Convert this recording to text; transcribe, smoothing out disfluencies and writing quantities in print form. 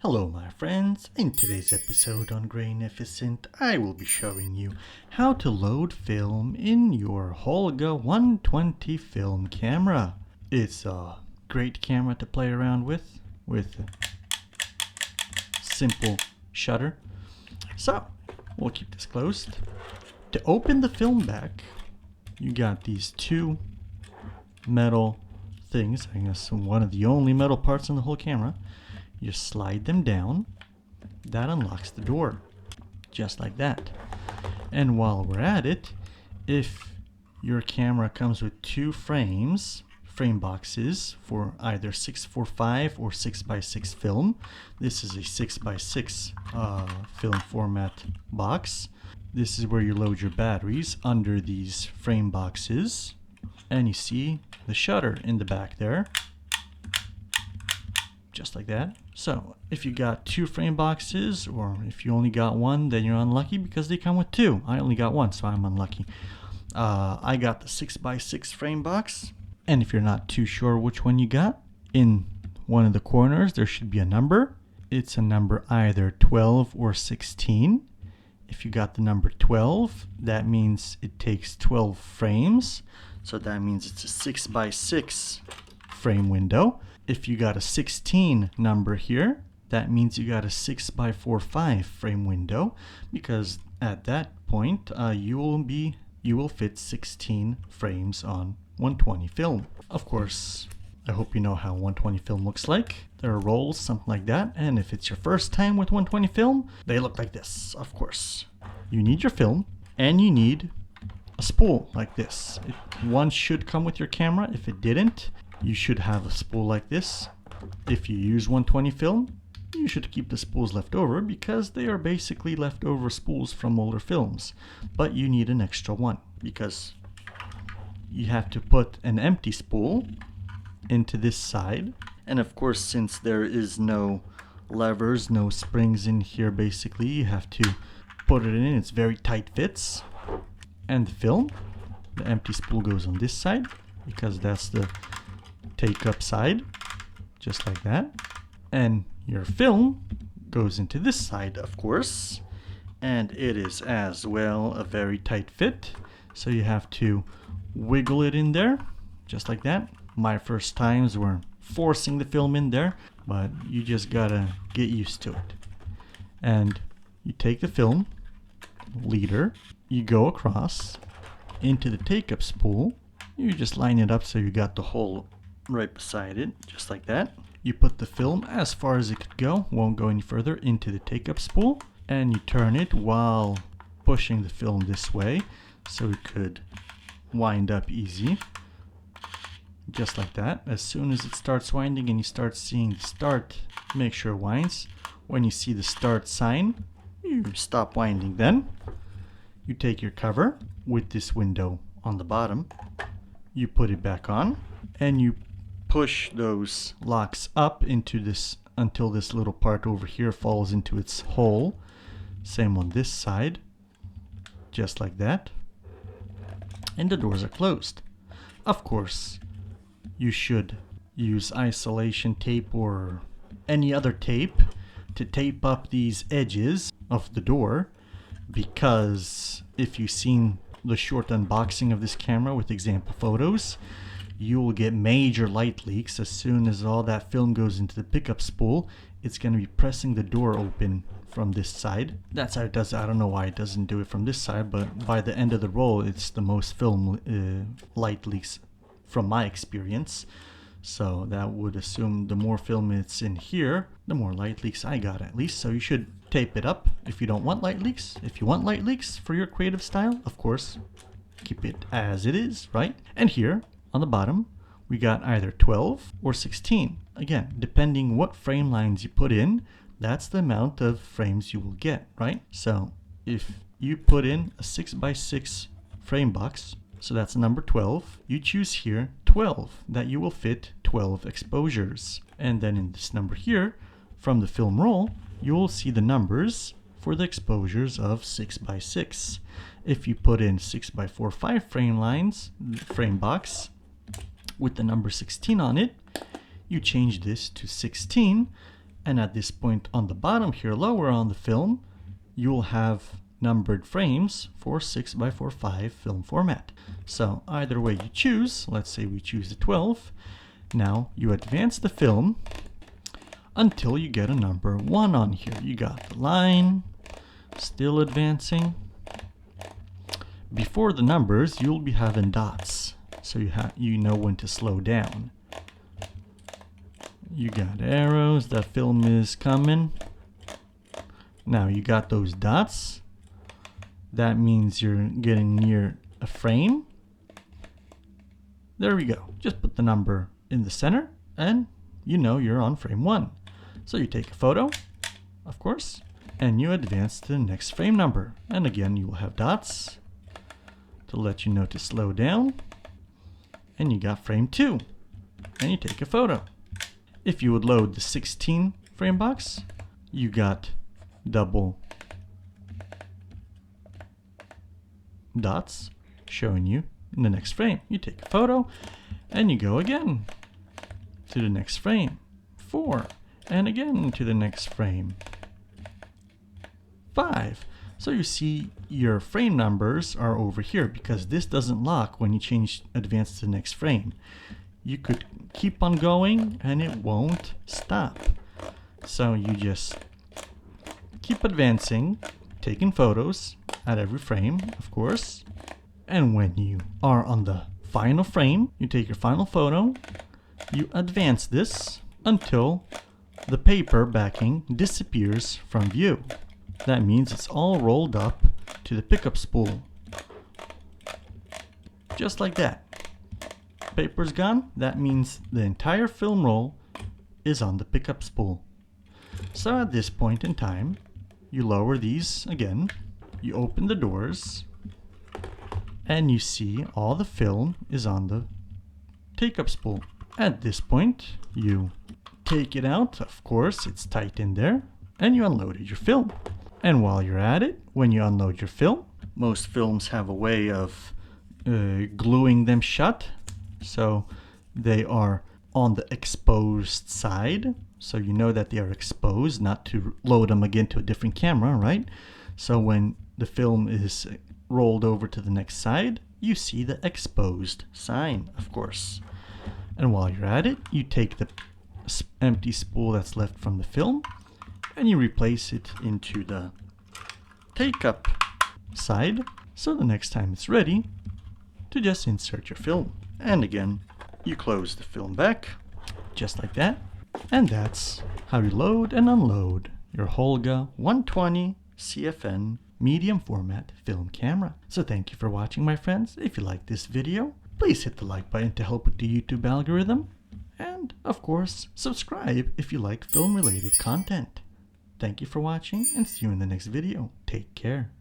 Hello my friends, in today's episode on Grainificent I will be showing you how to load film in your Holga 120 film camera. It's a great camera to play around with a simple shutter. So we'll keep this closed. To open the film back, you got these two metal things, I guess one of the only metal parts in the whole camera. You slide them down, that unlocks the door, just like that. And while we're at it, if your camera comes with two frame boxes for either 6x5 or 6x6 film, this is a 6x6 film format box. This is where you load your batteries under these frame boxes. And you see the shutter in the back there. Just like that. So if you got two frame boxes, or if you only got one, then you're unlucky because they come with two. I only got one, so I'm unlucky. I got the 6x6 frame box, and if you're not too sure which one you got, in one of the corners there should be a number. It's a number either 12 or 16. If you got the number 12, that means it takes 12 frames, so that means it's a 6x6 frame window. If you got a 16 number here, that means you got a 6x4.5 frame window, because at that point you will fit 16 frames on 120 film. Of course, I hope you know how 120 film looks like. There are rolls, something like that, and if it's your first time with 120 film, they look like this, of course. You need your film, and you need a spool like this. One should come with your camera. If it didn't, you should have a spool like this. If you use 120 film, you should keep the spools left over because they are basically leftover spools from older films. But you need an extra one because you have to put an empty spool into this side. And of course, since there is no levers, no springs in here, basically you have to put it in. It's very tight fits. And the film, the empty spool goes on this side because that's the take up side, just like that. And your film goes into this side, of course, and it is as well a very tight fit, so you have to wiggle it in there, just like that. My first times were forcing the film in there, but you just gotta get used to it. And you take the film leader, you go across into the take up spool, you just line it up so you got the hole right beside it, just like that. You put the film as far as it could go, won't go any further, into the take-up spool, and you turn it while pushing the film this way so it could wind up easy, just like that. As soon as it starts winding and you start seeing the start, make sure it winds. When you see the start sign, you stop winding. Then you take your cover with this window on the bottom, you put it back on, and you push those locks up into this until this little part over here falls into its hole. Same on this side, just like that. And the doors are closed. Of course, you should use isolation tape or any other tape to tape up these edges of the door, because if you've seen the short unboxing of this camera with example photos, you will get major light leaks. As soon as all that film goes into the pickup spool, it's going to be pressing the door open from this side. That's how it does it. I don't know why it doesn't do it from this side, but by the end of the roll, it's the most film light leaks from my experience. So that would assume the more film it's in here, the more light leaks I got, at least. So you should tape it up if you don't want light leaks. If you want light leaks for your creative style, of course, keep it as it is, right? And here on the bottom, we got either 12 or 16. Again, depending what frame lines you put in, that's the amount of frames you will get, right? So if you put in a 6x6 frame box, so that's number 12, you choose here 12, that you will fit 12 exposures. And then in this number here, from the film roll, you will see the numbers for the exposures of 6x6. If you put in 6x4.5 frame box, with the number 16 on it, you change this to 16 And at this point on the bottom here, lower on the film, you'll have numbered frames for 6x45 film format. So either way you choose, let's say we choose the 12. Now you advance the film until you get a number 1 on here. You got the line, still advancing. Before the numbers, you'll be having dots, so you know when to slow down. You got arrows, that film is coming. Now you got those dots. That means you're getting near a frame. There we go. Just put the number in the center and you know you're on frame 1. So you take a photo, of course, and you advance to the next frame number. And again, you will have dots to let you know to slow down. And you got frame 2, and you take a photo. If you would load the 16 frame box, you got double dots showing you in the next frame. You take a photo and you go again to the next frame, 4, and again to the next frame, 5. So you see your frame numbers are over here because this doesn't lock when you change advance to the next frame. You could keep on going and it won't stop. So you just keep advancing, taking photos at every frame, of course. And when you are on the final frame, you take your final photo, you advance this until the paper backing disappears from view. That means it's all rolled up to the pickup spool. Just like that. Paper's gone. That means the entire film roll is on the pickup spool. So at this point in time, you lower these again, you open the doors, and you see all the film is on the take-up spool. At this point, you take it out, of course, it's tight in there, and you unloaded your film. And while you're at it, when you unload your film, most films have a way of gluing them shut. So they are on the exposed side. So you know that they are exposed, not to load them again to a different camera, right? So when the film is rolled over to the next side, you see the exposed sign, of course. And while you're at it, you take the empty spool that's left from the film and you replace it into the take-up side. So the next time it's ready to just insert your film. And again, you close the film back, just like that. And that's how you load and unload your Holga 120 CFN medium format film camera. So thank you for watching, my friends. If you like this video, please hit the like button to help with the YouTube algorithm. And of course, subscribe if you like film related content. Thank you for watching and see you in the next video. Take care.